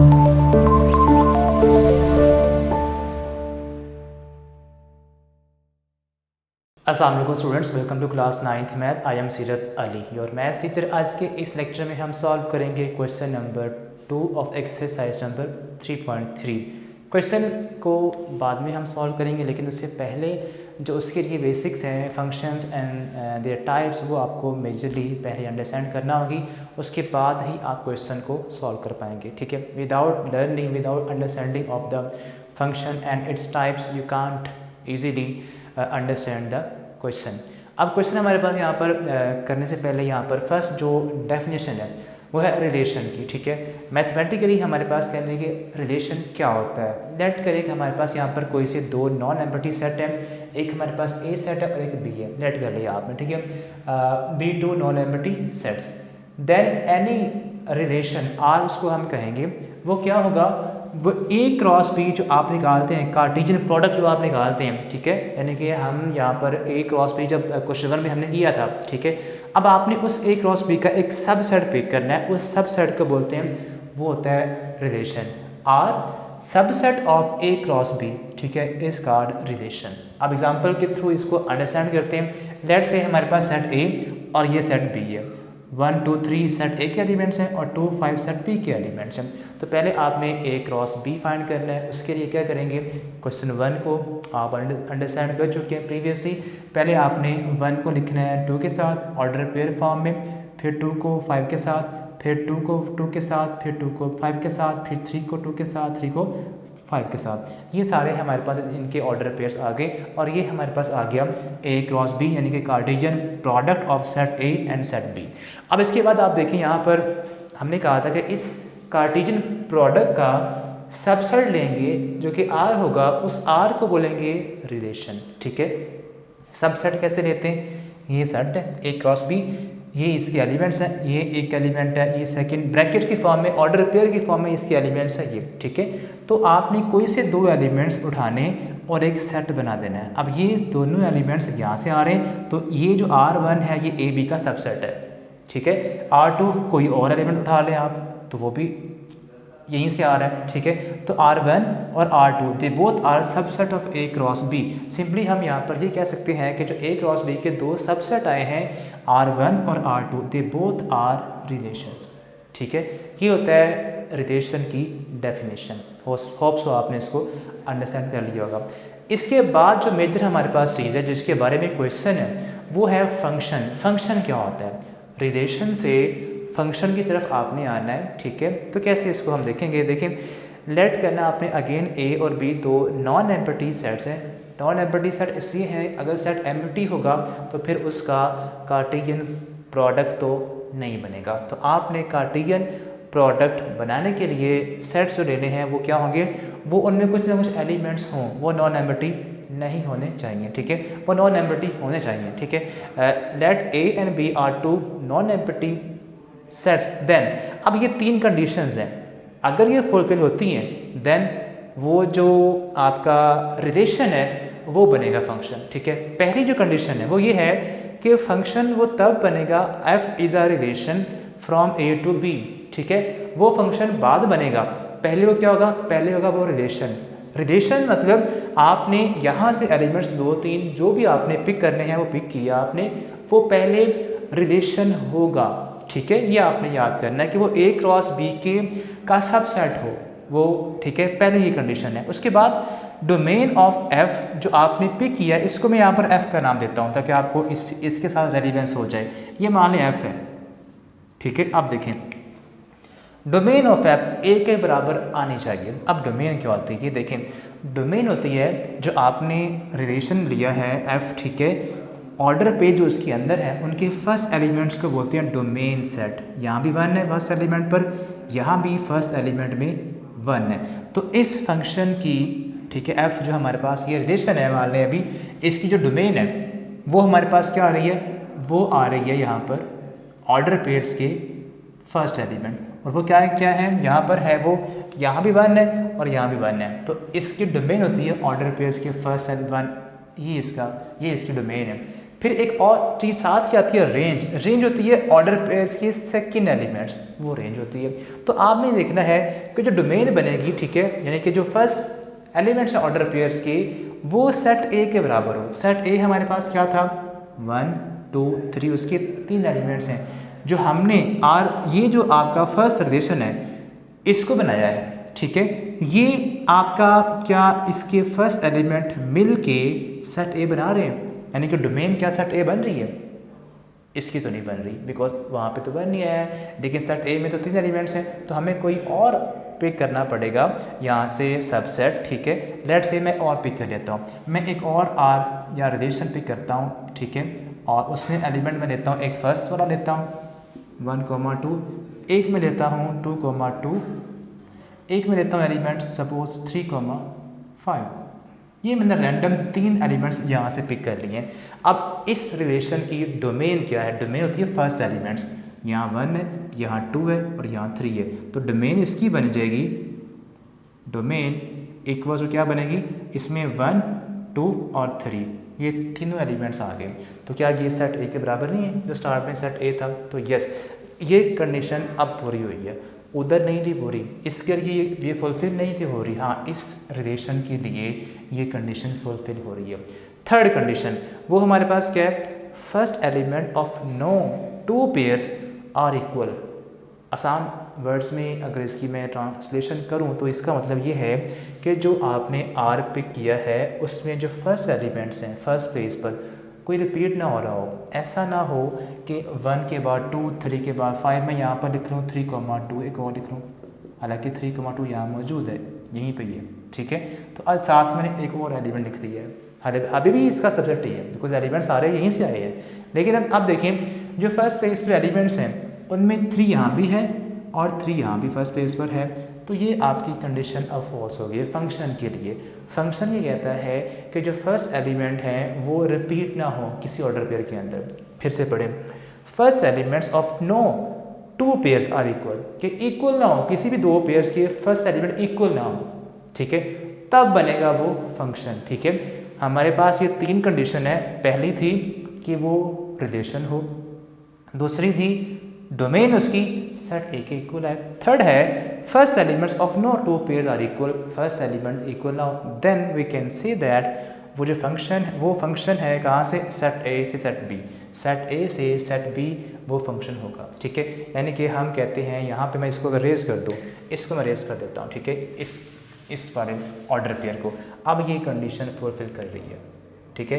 अस्सलाम वालेकुम students, welcome to class 9th math. I am Seerat Ali, your maths teacher. आज के इस लेक्चर में हम सॉल्व करेंगे question number 2 of exercise number 3.3। Question को बाद में हम सॉल्व करेंगे, लेकिन उससे पहले जो उसके लिए बेसिक्स हैं, फंक्शंस एंड देयर टाइप्स, वो आपको मेजरली पहले अंडरस्टैंड करना होगी। उसके बाद ही आप क्वेश्चन को सॉल्व कर पाएंगे, ठीक है। Without learning, without understanding of the function and its types, you can't easily understand the question. अब क्वेश्चन हमारे पास यहाँ पर करने से पहले यहाँ पर फर्स्ट जो डेफिनेशन है वो है रिलेशन की, ठीक है। मैथमेटिकली हमारे पास कहने के रिलेशन क्या होता है। लेट करें कि हमारे पास यहाँ पर कोई से दो नॉन एम्प्टी सेट है, एक हमारे पास ए सेट है और एक बी है। लेट कर लिया आपने, ठीक है। B two non empty sets, then any relation R उसको हम कहेंगे, वो क्या होगा, वो ए क्रॉस बी जो आप निकालते हैं, कार्टेशियन प्रोडक्ट जो आप निकालते हैं, ठीक है। यानी कि हम यहाँ पर ए क्रॉस बी जब क्वेश्चन 1 में हमने किया था, ठीक है। अब आपने उस ए क्रॉस बी का एक सबसेट पिक करना है, उस सबसेट को बोलते हैं, वो होता है relation. R subset of A cross B, ठीक है, इज कॉल्ड रिलेशन। अब एग्जांपल के थ्रू इसको अंडरस्टैंड करते हैं। लेट से हमारे पास सेट ए और ये सेट बी है। 1 2 3 सेट ए के एलिमेंट्स हैं और 2 5 सेट बी के एलिमेंट्स हैं। तो पहले आपने ए क्रॉस बी फाइंड करना है। उसके लिए क्या करेंगे, क्वेश्चन 1 को आप अंडरस्टैंड कर चुके हैं प्रीवियसली। पहले आपने 1 को लिखना है 2 के साथ ऑर्डर पेयर फॉर्म में, फिर 2 को 5 के साथ, फिर 2 को 2 के साथ, फिर 2 को 5 के साथ, फिर 3 को 2 के साथ, 3 को 5 के साथ। ये सारे हमारे पास इनके ऑर्डर पेयर्स आ गए और ये हमारे पास आ गया ए क्रॉस बी, यानी कि Cartesian product of set A and set B. अब इसके बाद आप देखें, यहाँ पर हमने कहा था कि इस कार्टेशियन प्रोडक्ट का सबसेट लेंगे जो कि आर होगा, उस आर को बोलेंगे रिलेशन, ठीक है। सबसेट कैसे लेते हैं, ये सेट है ए क्रॉस बी, ये इसके एलिमेंट्स हैं, ये एक एलिमेंट है, ये सेकंड ब्रैकेट की फॉर्म में, ऑर्डर पेयर की फॉर्म में इसके एलिमेंट्स है ये, ठीक है। तो आपने कोई से दो एलिमेंट्स उठाने और एक सेट बना देना है। अब ये दोनों एलिमेंट्स यहाँ से आ रहे हैं, तो ये जो R1 है ये ए बी का सबसेट है, ठीक है। R2 कोई और एलिमेंट उठा लें आप, तो वो भी यहीं से आ रहा है, ठीक है। तो R1 और R2 they both are subset of A cross B. Simply हम यहाँ पर ये कह सकते हैं कि जो ए क्रॉस बी के दो सबसेट आए हैं, R1 और R2, they both are relations, ठीक है। ये होता है रिलेशन की डेफिनेशन। होप्स हो आपने इसको अंडरस्टैंड कर लिया होगा। इसके बाद जो मेजर हमारे पास चीज़ है जिसके बारे में क्वेश्चन है, वो है फंक्शन। फंक्शन क्या होता है, रिलेशन से फंक्शन की तरफ आपने आना है, ठीक है। तो कैसे इसको हम देखेंगे, देखें, लेट करना आपने अगेन ए और बी दो नॉन एम्प्टी सेट्स हैं। नॉन एम्प्टी सेट इसलिए हैं, अगर सेट एम्प्टी होगा तो फिर उसका कार्टेशियन प्रोडक्ट तो नहीं बनेगा। तो आपने कार्टेशियन प्रोडक्ट बनाने के लिए सेट्स जो लेने हैं वो क्या होंगे, वो उनमें कुछ ना कुछ एलिमेंट्स हों, वो नॉन एम्प्टी नहीं होने चाहिए, ठीक है। वो नॉन एम्प्टी होने चाहिए, ठीक है। Let A and B are two non empty sets, then अब ये तीन कंडीशंस हैं, अगर ये फुलफिल होती हैं देन वो जो आपका रिलेशन है वो बनेगा फंक्शन, ठीक है। पहली जो कंडीशन है वो ये है कि फंक्शन वो तब बनेगा, F is a relation from A to B, ठीक है। वो फंक्शन बाद बनेगा, पहले वो क्या होगा, पहले होगा वो रिलेशन। रिलेशन मतलब आपने यहाँ से एलिमेंट्स 2 3 जो भी आपने पिक करने हैं वो पिक किया आपने, वो पहले रिलेशन होगा, ठीक है। ये आपने याद करना है कि वो ए क्रॉस बी के का सबसेट हो वो, ठीक है। पहले ये कंडीशन है। उसके बाद डोमेन ऑफ एफ जो आपने पिक किया, इसको मैं यहाँ पर एफ का नाम देता हूँ ताकि आपको इसके साथ रेलिवेंस हो जाए। ये मान लें एफ है, ठीक है। अब देखें, डोमेन ऑफ एफ ए के बराबर आनी चाहिए। अब डोमेन क्या होती है, ये देखें, डोमेन होती है जो आपने रिलेशन लिया है एफ, ठीक है, ऑर्डर पे जो उसके अंदर है उनके फर्स्ट एलिमेंट्स को बोलते हैं डोमेन सेट। यहाँ भी 1 है फर्स्ट एलिमेंट पर, यहाँ भी फर्स्ट एलिमेंट में 1 है। तो इस फंक्शन की, ठीक है, एफ जो हमारे पास ये रिलेशन है, मान लें अभी इसकी जो डोमेन है वो हमारे पास क्या आ रही है, वो आ रही है यहाँ पर ऑर्डर पेयर्स के फर्स्ट एलिमेंट, और वो क्या है यहाँ पर है, वो यहाँ भी 1 है और यहाँ भी 1 है। तो इसकी डोमेन होती है ऑर्डर पेयर्स के फर्स्ट एंड 1, ये इसकी डोमेन है। फिर एक और चीज़ साथ क्या आती है, रेंज। रेंज होती है ऑर्डर पेयर्स की सेकंड एलिमेंट्स, वो रेंज होती है। तो आपने देखना है कि जो डोमेन बनेगी, ठीक है, यानी कि जो फर्स्ट एलिमेंट्स है ऑर्डर पेयर्स के, वो सेट ए के बराबर हो। सेट ए हमारे पास क्या था, 1 2 3, उसके 3 एलिमेंट्स हैं। जो हमने ये जो आपका फर्स्ट रिलेशन है इसको बनाया है, ठीक है, ये आपका क्या इसके फर्स्ट एलिमेंट मिल के सेट ए बना रहे हैं, यानी कि डोमेन क्या सेट ए बन रही है, इसकी तो नहीं बन रही बिकॉज वहाँ पे तो बन नहीं आया है। लेकिन सेट ए में तो 3 एलिमेंट्स हैं, तो हमें कोई और पिक करना पड़ेगा यहाँ से सबसेट, ठीक है। लेट से मैं और पिक कर लेता हूँ, मैं एक और आर या रिलेशन पिक करता हूँ, ठीक है, और उसमें एलिमेंट में लेता हूँ, एक फर्स्ट वाला लेता हूँ 1,2, एक में लेता हूँ 2,2, एक में लेता हूँ एलिमेंट्स सपोज 3,5। ये मैंने रैंडम 3 एलिमेंट्स यहाँ से पिक कर लिए हैं। अब इस रिलेशन की डोमेन क्या है, डोमेन होती है फर्स्ट एलिमेंट्स, यहाँ 1 है, यहाँ 2 है और यहाँ 3 है। तो डोमेन इसकी बन जाएगी, डोमेन इक्वल टू क्या बनेगी, इसमें 1 2 और 3, ये तीनों एलिमेंट्स आ गए। तो क्या ये सेट ए के बराबर नहीं है जो स्टार्ट में सेट ए था? तो यस, ये कंडीशन अब पूरी हुई है, उधर नहीं थी पूरी, इसके लिए ये फुलफिल नहीं थी हो रही। हाँ, इस रिलेशन के लिए ये कंडीशन फुलफिल हो रही है। थर्ड कंडीशन वो हमारे पास क्या है, first element of no 2 pairs are equal. आसान वर्ड्स में अगर इसकी मैं ट्रांसलेशन करूं तो इसका मतलब ये है कि जो आपने आर पिक किया है उसमें जो फर्स्ट एलिमेंट्स हैं फर्स्ट पेज पर कोई रिपीट ना हो रहा हो। ऐसा ना हो कि 1 के बाद 2, 3 के बाद 5, मैं यहाँ पर लिख रहा हूँ 3,2, एक और लिख रहा हूँ, हालांकि 3,2 यहाँ मौजूद है, यहीं पे ही है, ठीक है। तो आज साथ मैंने एक और एलिमेंट लिख दिया है, अभी भी इसका सब्जेक्ट ही है बिकॉज एलिमेंट सारे यहीं से आए हैं। लेकिन अब देखें जो फर्स्ट पेज पर एलिमेंट्स हैं उनमें 3 यहाँ भी है और 3 यहाँ भी फर्स्ट पेज पर है, तो ये आपकी कंडीशन अब फॉल्स हो गई है फंक्शन के लिए। फंक्शन ये कहता है कि जो फर्स्ट एलिमेंट है वो रिपीट ना हो किसी ऑर्डर पेयर के अंदर। फिर से पढ़ें, first elements of no 2 pairs are equal, कि इक्वल ना हो किसी भी 2 पेयर्स के फर्स्ट एलिमेंट इक्वल ना हो, ठीक है, तब बनेगा वो फंक्शन, ठीक है। हमारे पास ये 3 कंडीशन है, पहली थी कि वो रिलेशन हो, दूसरी थी डोमेन उसकी सेट ए के इक्वल है, थर्ड है first elements of no 2 pairs are equal, first element equal ना हो, then we can say that वो जो फंक्शन वो फंक्शन है कहाँ से, सेट ए से सेट बी, सेट ए से सेट बी वो फंक्शन होगा, ठीक है। यानी कि हम कहते हैं यहाँ पे मैं इसको अगर रेज कर दूँ, इसको मैं रेज कर देता हूँ, ठीक है, इस वाले ऑर्डर पेयर को, अब ये कंडीशन फुलफिल कर रही है, ठीक है।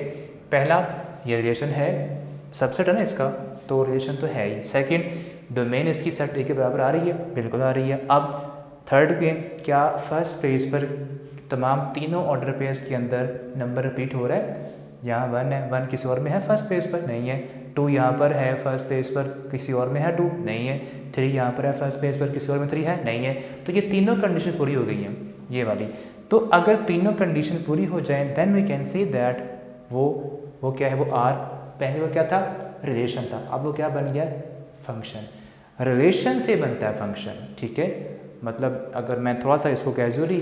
पहला ये रिलेशन है, सबसेट है ना इसका, तो रिलेशन तो है ही। सेकंड, डोमेन इसकी सेट ए के बराबर आ रही है, बिल्कुल आ रही है। अब थर्ड पे क्या फर्स्ट पेज पर तमाम तीनों ऑर्डर पेयर्स के अंदर नंबर रिपीट हो रहा है, यहाँ 1 है, 1 किसी और में है फर्स्ट पेज पर नहीं है, 2 यहाँ पर है फर्स्ट पेज पर किसी और में है 2 नहीं है, 3 यहाँ पर है फर्स्ट पेज पर किसी और में 3 है नहीं है। तो ये तीनों कंडीशन पूरी हो गई हैं ये वाली। तो अगर तीनों कंडीशन पूरी हो जाए then we can say that वो क्या है, वो आर, पहले वो क्या था, रिलेशन था, अब वो क्या बन गया, फंक्शन। रिलेशन से बनता है फंक्शन, ठीक है। मतलब अगर मैं थोड़ा सा इसको कैजुअली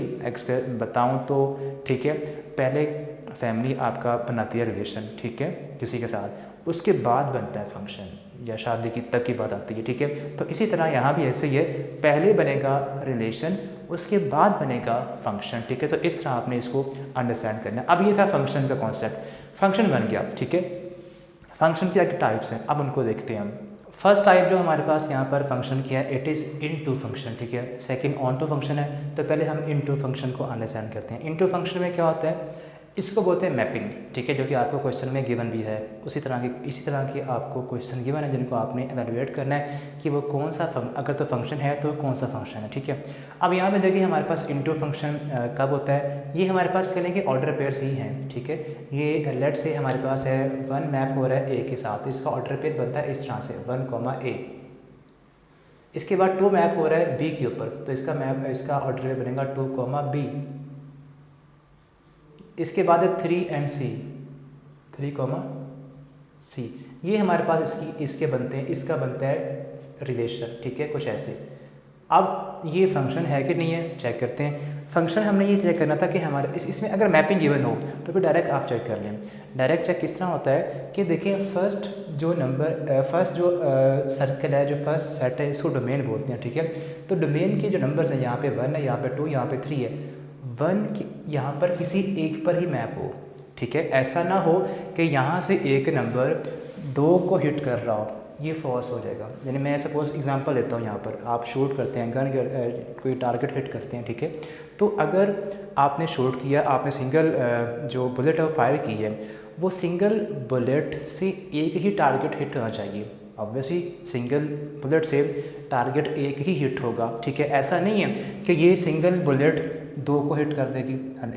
बताऊं तो, ठीक है, पहले फैमिली आपका बनाती है रिलेशन, ठीक है, किसी के साथ, उसके बाद बनता है फंक्शन या शादी की तक की बात आती है, ठीक है। तो इसी तरह यहाँ भी ऐसे ही है, पहले बनेगा रिलेशन उसके बाद बनेगा फंक्शन, ठीक है। तो इस तरह आपने इसको अंडरस्टैंड करना है। अब ये था फंक्शन का कॉन्सेप्ट, फंक्शन बन गया, ठीक है। फंक्शन क्या क्या टाइप्स हैं अब उनको देखते हैं हम। फर्स्ट टाइप जो हमारे पास यहाँ पर फंक्शन किया है, इट इज़ इनटू फंक्शन, ठीक है। सेकंड ऑन टू फंक्शन है, तो पहले हम इनटू फंक्शन को अंडरस्टैंड करते हैं। इनटू फंक्शन में क्या होता है, इसको बोलते हैं मैपिंग, ठीक है, जो कि आपको क्वेश्चन में गिवन भी है। इसी तरह की आपको क्वेश्चन गिवन है जिनको आपने एवेलुएट करना है कि वो कौन सा अगर तो फंक्शन है तो कौन सा फंक्शन है, ठीक है। अब यहाँ पे देखिए हमारे पास इनटू फंक्शन कब होता है, ये हमारे पास कह लें कि ऑर्डर पेयर्स ही हैं, ठीक है। ये लेट से हमारे पास है 1 मैप हो रहा है ए के साथ, इसका ऑर्डर पेयर बनता है इस तरह से 1, A। इसके बाद 2 मैप हो रहा है बी के ऊपर, तो इसका ऑर्डर पेयर बनेगा 2, B। इसके बाद है 3 and C, 3, C। ये हमारे पास इसके बनते हैं, इसका बनता है रिलेशन, ठीक है, कुछ ऐसे। अब ये फंक्शन है कि नहीं है चेक करते हैं। फंक्शन हमने ये चेक करना था कि हमारे इसमें अगर मैपिंग गिवन हो तो फिर डायरेक्ट आप चेक कर लें। डायरेक्ट चेक किस तरह होता है कि देखिए फर्स्ट जो सर्कल है, जो फर्स्ट सेट है, इसको डोमेन बोलते हैं, ठीक है। तो डोमेन के जो नंबर्स हैं, यहाँ पे 1 है, यहाँ पे 2, यहाँ पे 3 है। 1 यहाँ पर किसी एक पर ही मैप हो, ठीक है। ऐसा ना हो कि यहाँ से एक नंबर 2 को हिट कर रहा हो, ये फॉल्स हो जाएगा। यानी मैं सपोज एग्जांपल लेता हूँ, यहाँ पर आप शूट करते हैं, कोई टारगेट हिट करते हैं, ठीक है। तो अगर आपने शूट किया, आपने सिंगल जो बुलेट है वो फायर की है, वो सिंगल बुलेट से एक ही टारगेट हिट होना चाहिए। ऑब्वियसली सिंगल बुलेट से टारगेट एक ही हिट होगा, ठीक है। ऐसा नहीं है कि ये सिंगल बुलेट 2 को हिट कर देगी,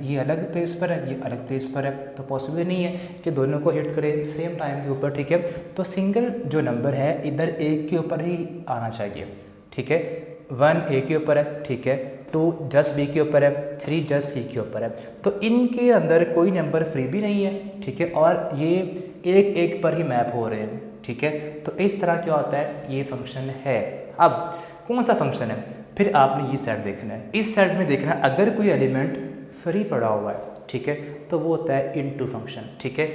ये अलग प्लेस पर है, ये अलग प्लेस पर है, तो पॉसिबल नहीं है कि दोनों को हिट करे सेम टाइम के ऊपर, ठीक है। तो सिंगल जो नंबर है इधर एक के ऊपर ही आना चाहिए, ठीक है। 1 ए के ऊपर है, ठीक है। 2 जस्ट बी के ऊपर है, 3 जस्ट सी के ऊपर है। तो इनके अंदर कोई नंबर फ्री भी नहीं है, ठीक है, और ये एक एक पर ही मैप हो रहे हैं, ठीक है। तो इस तरह क्या होता है, ये फंक्शन है। अब कौन सा फंक्शन है, फिर आपने ये सेट देखना है। इस सेट में देखना है अगर कोई एलिमेंट फ्री पड़ा हुआ है, ठीक है, तो वो होता है इनटू फंक्शन, ठीक है।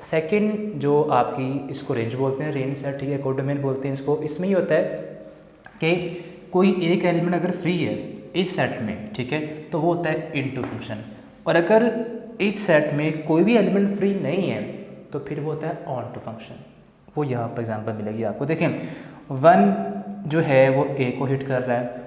सेकंड जो आपकी इसको रेंज बोलते हैं, रेंज सेट, ठीक है, कोडोमेन बोलते हैं इसको। इसमें ये होता है कि कोई एक एलिमेंट अगर फ्री है इस सेट में, ठीक है, तो वो होता है इनटू फंक्शन। और अगर इस सेट में कोई भी एलिमेंट फ्री नहीं है तो फिर वो होता है ऑन टू फंक्शन। वो यहाँ पर एग्जांपल मिलेगी आपको। देखें 1 जो है वो ए को हिट कर रहा है,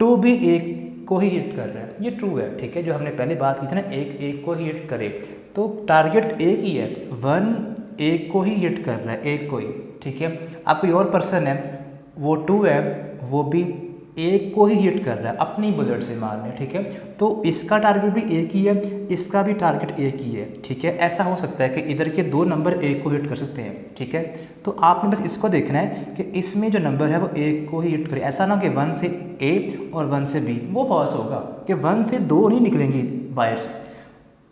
2 भी एक को ही हिट कर रहा है, ये ट्रू है, ठीक है। जो हमने पहले बात की थी ना, एक को ही हिट करे, तो टारगेट एक ही है, 1 एक को ही हिट कर रहा है, एक को ही, ठीक है। अब कोई और पर्सन है, वो 2 है, वो भी एक को ही हिट कर रहा है अपनी बुलेट से मारने, ठीक है। तो इसका टारगेट भी एक ही है, इसका भी टारगेट एक ही है, ठीक है। ऐसा हो सकता है कि इधर के 2 नंबर एक को हिट कर सकते हैं, ठीक है। तो आपने बस इसको देखना है कि इसमें जो नंबर है वो एक को ही हिट करे। ऐसा ना कि 1 से ए और 1 से बी, वो फॉल्स होगा कि 1 से 2 नहीं निकलेंगी वायर्स।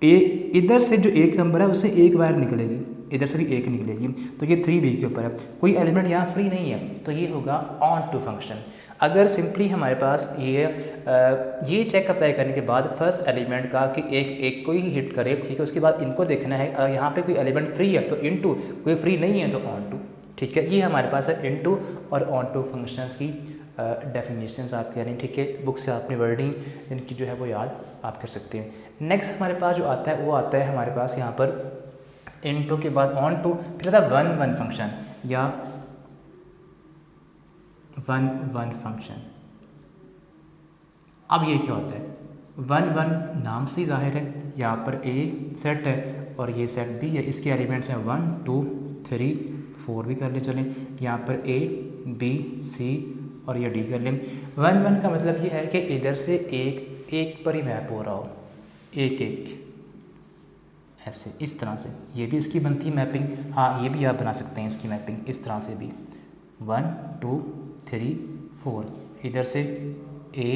इधर से जो एक नंबर है उससे एक वायर निकलेगी, इधर से भी एक निकलेगी, तो ये 3b के ऊपर है। कोई एलिमेंट यहाँ फ्री नहीं है, तो ये होगा ऑन टू फंक्शन। अगर सिंपली हमारे पास ये चेक अप्लाई करने के बाद फर्स्ट एलिमेंट का कि एक को ही हिट करे, ठीक है, उसके बाद इनको देखना है यहाँ पे कोई एलिमेंट फ्री है तो इनटू, कोई फ्री नहीं है तो ऑन टू, ठीक है। ये हमारे पास है इनटू और ऑन टू फंक्शंस की डेफिनेशंस आप कह रहे हैं, ठीक है। बुक से आपने वर्डिंग इनकी जो है वो याद आप कर सकते हैं। नेक्स्ट हमारे पास जो आता है वो आता है हमारे पास यहाँ पर इनटू के बाद ऑन टू, फिर आता है 1 फंक्शन या 1 फंक्शन। अब ये क्या होता है, 1 नाम से जाहिर है, यहाँ पर ए सेट है और ये सेट बी है, इसके एलिमेंट्स हैं 1 2 3 4 भी कर ले चलें, यहाँ पर ए बी सी और ये डी कर लें। 1 का मतलब ये है कि इधर से एक पर ही मैप हो रहा हो, एक ऐसे, इस तरह से ये भी इसकी बनती है मैपिंग। हाँ, ये भी आप बना सकते हैं इसकी मैपिंग इस तरह से भी, 1 2 3 4, इधर से A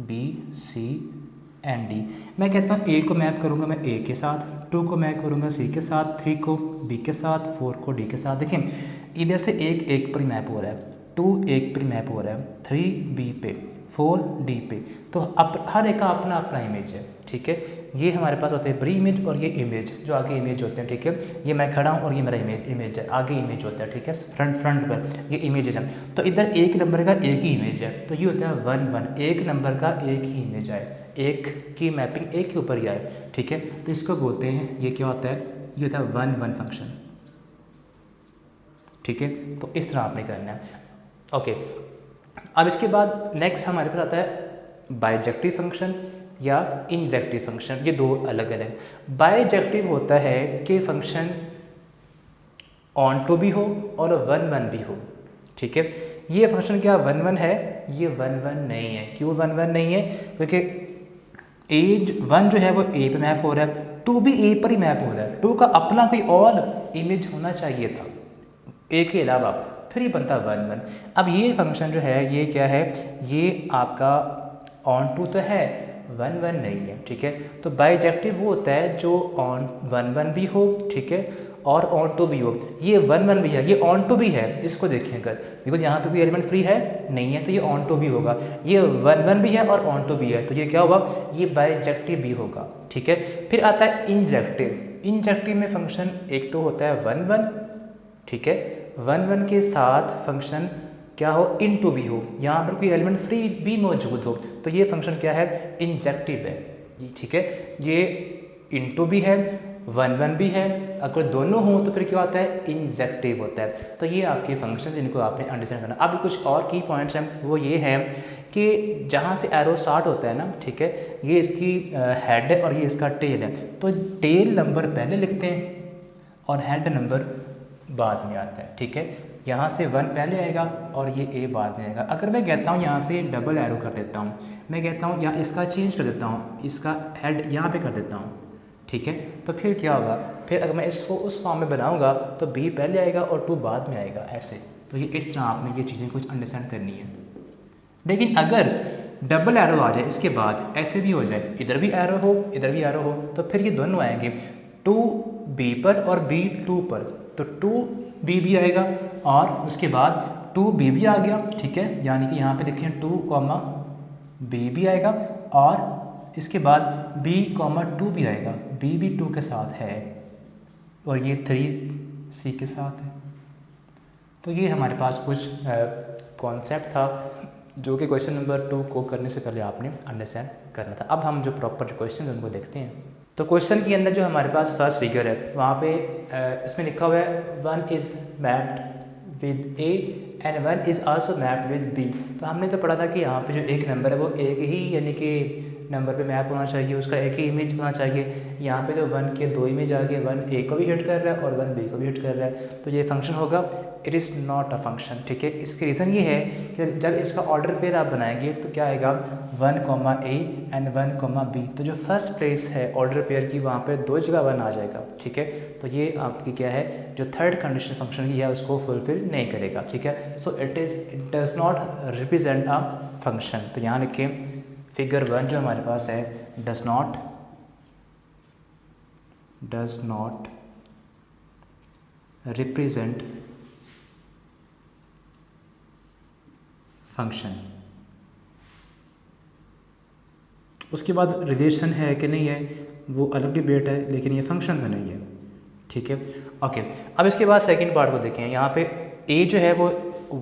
B C and D. मैं कहता हूँ ए को मैप करूँगा मैं ए के साथ, 2 को मैप करूँगा सी के साथ, 3 को बी के साथ, 4 को डी के साथ। देखें इधर से एक पर मैप हो रहा है, 2 एक पर मैप हो रहा है, 3 बी पे, 4 डी पे। तो हर एक का अपना अपना इमेज है, ठीक है। ये हमारे पास होते हैं प्री इमेज और ये इमेज जो आगे इमेज होते हैं, ठीक है। ये मैं खड़ा हूँ और ये मेरा इमेज है, आगे इमेज होता है, ठीक है, फ्रंट पर ये इमेज है। तो इधर एक नंबर का एक ही इमेज है, तो ये होता है 1 एक नंबर का एक ही इमेज आए, एक की मैपिंग एक के ऊपर ही आए, ठीक है। तो इसको बोलते हैं, ये क्या होता है, ये होता है 1 फंक्शन, ठीक है। तो इस तरह आपने करना है, ओके। अब इसके बाद नेक्स्ट हमारे पास आता है बाइजेक्टिव फंक्शन या इंजेक्टिव फंक्शन। ये 2 अलग अलग। बाइजेक्टिव होता है कि फंक्शन ऑन टू भी हो और 1 भी हो, ठीक है। ये फंक्शन क्या 1 है, ये 1 नहीं है। क्यों 1 नहीं है, क्योंकि ए 1 जो है वो ए पे मैप हो रहा है, 2 भी ए पर ही मैप हो रहा है, 2 का अपना कोई और इमेज होना चाहिए था ए के अलावा, फिर ही बनता 1। अब ये फंक्शन जो है ये क्या है, ये आपका ऑन टू तो है, 1 नहीं है, ठीक है। तो बाइजेक्टिव वो होता है जो ऑन 1 भी हो, ठीक है, और ऑन टू भी हो, ये 1 1 भी है, ये ऑन टू भी है, इसको देखें अगर, बिकॉज यहाँ पे कोई एलिमेंट फ्री है नहीं है, तो ये ऑन टू भी होगा, ये 1 1 भी है और ऑन टू भी है, तो ये क्या होगा, ये बायजेक्टिव भी होगा। ठीक है, फिर आता है इंजेक्टिव। इंजेक्टिव में फंक्शन एक तो होता है 1 1, ठीक है, 1 1 के साथ फंक्शन क्या हो, इन टू भी हो, यहाँ पर कोई एलिमेंट फ्री भी मौजूद हो, तो ये फंक्शन क्या है, इंजेक्टिव है। ठीक है, ये इन टू भी है, 1 1 भी है, अगर दोनों हों तो फिर क्या होता है, इंजेक्टिव होता है। तो ये आपके फंक्शन जिनको आपने अंडरस्टैंड करना। अब कुछ और की पॉइंट्स हैं, वो ये है कि जहाँ से एरो स्टार्ट होता है ना, ठीक है, ये इसकी हेड है और ये इसका टेल है, तो टेल नंबर पहले लिखते हैं और हेड नंबर बाद में आता है। ठीक है, यहाँ से 1 पहले आएगा और ये ए बाद में आएगा। अगर मैं कहता हूँ यहाँ से डबल एरो कर देता हूँ, मैं कहता हूँ या इसका चेंज कर देता हूँ, इसका हेड यहाँ पे कर देता हूँ, ठीक है, तो फिर क्या होगा, फिर अगर मैं इसको उस फॉर्म में बनाऊँगा तो बी पहले आएगा और 2 बाद में आएगा, ऐसे। तो ये इस तरह आपने ये चीज़ें कुछ अंडरस्टैंड करनी है। लेकिन अगर डबल एरो आ जाए इसके बाद, ऐसे भी हो जाए, इधर भी एरो हो इधर भी एरो हो, तो फिर ये दोनों आएंगे 2b पर और b 2 पर, तो 2b भी आएगा और उसके बाद 2b भी आ गया। ठीक है, यानी कि यहाँ पे देखिए 2b भी आएगा और इसके बाद b 2 भी आएगा, b भी 2 के साथ है और ये 3c के साथ है। तो ये हमारे पास कुछ कॉन्सेप्ट था जो कि क्वेश्चन नंबर 2 को करने से पहले आपने अंडरस्टैंड करना था। अब हम जो प्रॉपर क्वेश्चन हैं उनको देखते हैं। तो क्वेश्चन के अंदर जो हमारे पास फर्स्ट फिगर है, वहाँ पे इसमें लिखा हुआ है 1 is mapped with A and 1 is also mapped with B. तो हमने तो पढ़ा था कि यहाँ पे जो एक नंबर है वो एक ही यानी कि नंबर पे मैप होना चाहिए, उसका एक ही इमेज होना चाहिए। यहाँ पे तो 1 के 2 इमेज आ गए, 1 ए को भी हिट कर रहा है और 1 बी को भी हिट कर रहा है, तो ये फंक्शन होगा, it is not a function. ठीक है, इसके रीज़न ये है कि जब इसका ऑर्डर पेयर आप बनाएंगे तो क्या आएगा 1 ए एंड 1 बी, तो जो फर्स्ट प्लेस है ऑर्डर पेयर की वहाँ पर 2 जगह 1 आ जाएगा। ठीक है, तो ये आपकी क्या है, जो थर्ड कंडीशन फंक्शन की है उसको फुलफिल नहीं करेगा। ठीक है, so it does not represent a function. तो यहाँ लिखें फिगर 1 जो हमारे पास है, डज नॉट रिप्रेजेंट फंक्शन। उसके बाद रिलेशन है कि नहीं है वो अलग डिबेट है, लेकिन ये फंक्शन तो नहीं है। ठीक है, ओके। अब इसके बाद सेकंड पार्ट को देखें। यहाँ पे ए जो है वो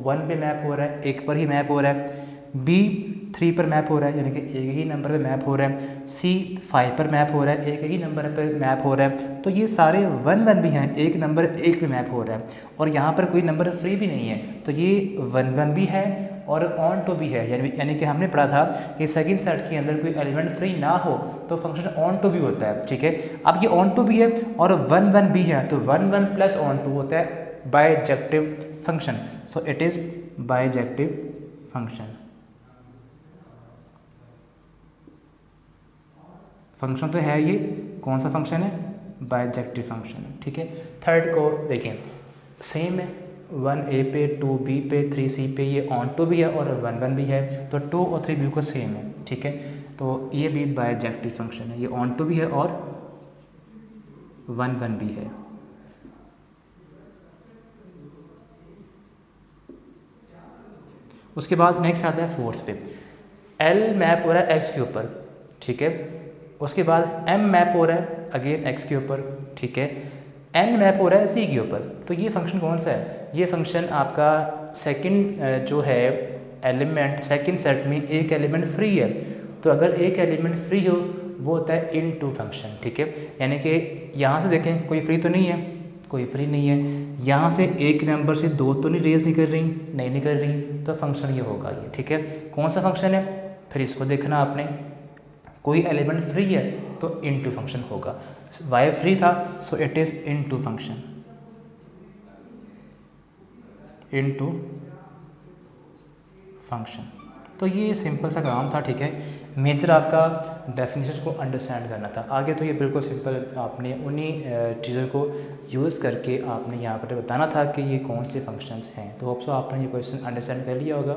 1 पे मैप हो रहा है, 1 पर ही मैप हो रहा है, बी 3 पर मैप हो रहा है यानी कि एक ही नंबर पे मैप हो रहा है, सी 5 पर मैप हो रहा है, एक ही नंबर पे मैप हो रहा है। तो ये सारे 1 1 भी हैं, एक नंबर 1 पे मैप हो रहा है और यहाँ पर कोई नंबर फ्री भी नहीं है, तो ये 1 1 भी है और ऑन टू भी है। यानी कि हमने पढ़ा था कि सेकंड सेट के अंदर कोई एलिमेंट फ्री ना हो तो फंक्शन ऑन टू भी होता है। ठीक है, अब ये ऑन टू भी है और 1 1 भी है, तो 1 1 प्लस ऑन टू होता है bijective function. So it is bijective function. Function तो है, ये कौन सा फंक्शन है, बायजेक्टिव फंक्शन है। ठीक है, थर्ड को देखें, सेम है, 1 ए पे 2 बी पे 3 सी पे, ये ऑन टू भी है और 1 1 भी है, तो 2 और 3 बिल्कुल सेम है। ठीक है, तो ये भी बायजेक्टिव फंक्शन है, ये ऑन टू भी है और 1 1 भी है। उसके बाद नेक्स्ट आता है फोर्थ पे, एल मैप हो रहा है एक्स के ऊपर। ठीक है, उसके बाद एम मैप हो रहा है अगेन एक्स के ऊपर। ठीक है, एन मैप हो रहा है सी के ऊपर। तो ये फंक्शन कौन सा है, ये फंक्शन आपका सेकंड जो है एलिमेंट, सेकंड सेट में एक एलिमेंट फ्री है, तो अगर एक एलिमेंट फ्री हो वो होता है इन टू फंक्शन। ठीक है, यानी कि यहाँ से देखें कोई फ्री तो नहीं है, कोई फ्री नहीं है, यहाँ से एक नंबर से 2 तो नहीं रेज निकल रही, नहीं निकल रही, तो फंक्शन ये होगा ये। ठीक है, कौन सा फंक्शन है, फिर इसको देखना आपने, कोई एलिमेंट फ्री है तो इनटू फंक्शन होगा, वाई फ्री था सो it is into function, into function. तो ये सिंपल सा काम था। ठीक है, मेजर आपका डेफिनेशन को अंडरस्टैंड करना था। आगे तो ये बिल्कुल सिंपल, आपने उन्हीं चीज़ों को यूज़ करके आपने यहाँ पर बताना था कि ये कौन से फंक्शंस हैं। तो होप सो आपने ये क्वेश्चन अंडरस्टैंड कर लिया होगा।